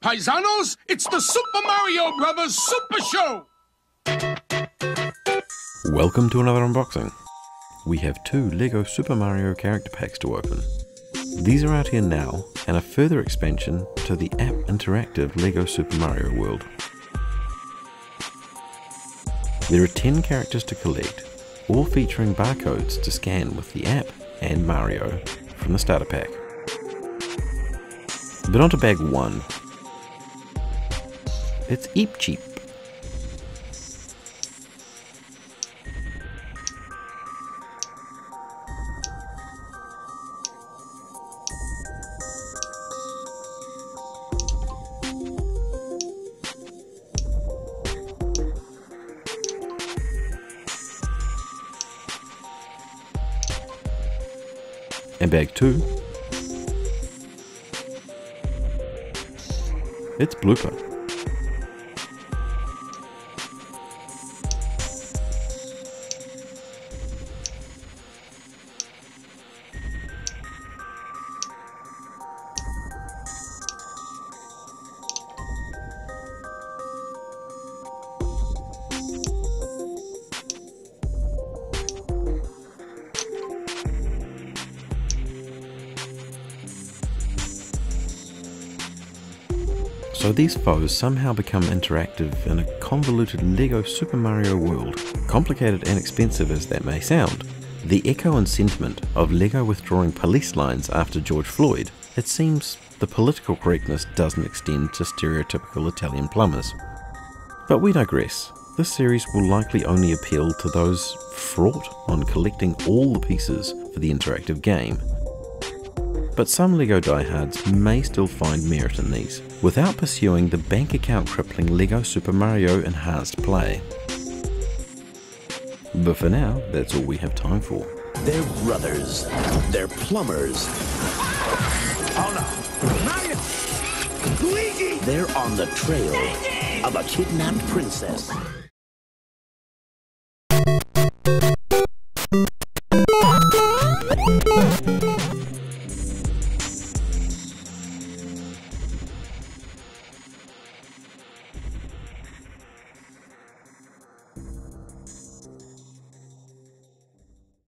Paisanos, it's the Super Mario Brothers Super Show! Welcome to another unboxing. We have 2 LEGO Super Mario character packs to open. These are out here now, and a further expansion to the app interactive LEGO Super Mario World. There are 10 characters to collect, all featuring barcodes to scan with the app and Mario from the starter pack. But on to bag 1. It's Eep Cheap. And bag 2, it's Blooper. So these foes somehow become interactive in a convoluted LEGO Super Mario world. Complicated and expensive as that may sound, the echo and sentiment of LEGO withdrawing police lines after George Floyd, it seems the political correctness doesn't extend to stereotypical Italian plumbers. But we digress. This series will likely only appeal to those fraught on collecting all the pieces for the interactive game. But some LEGO diehards may still find merit in these, without pursuing the bank account crippling LEGO Super Mario Enhanced play. But for now, that's all we have time for. They're brothers. They're plumbers. Oh no! Mario! Luigi! They're on the trail of a kidnapped princess.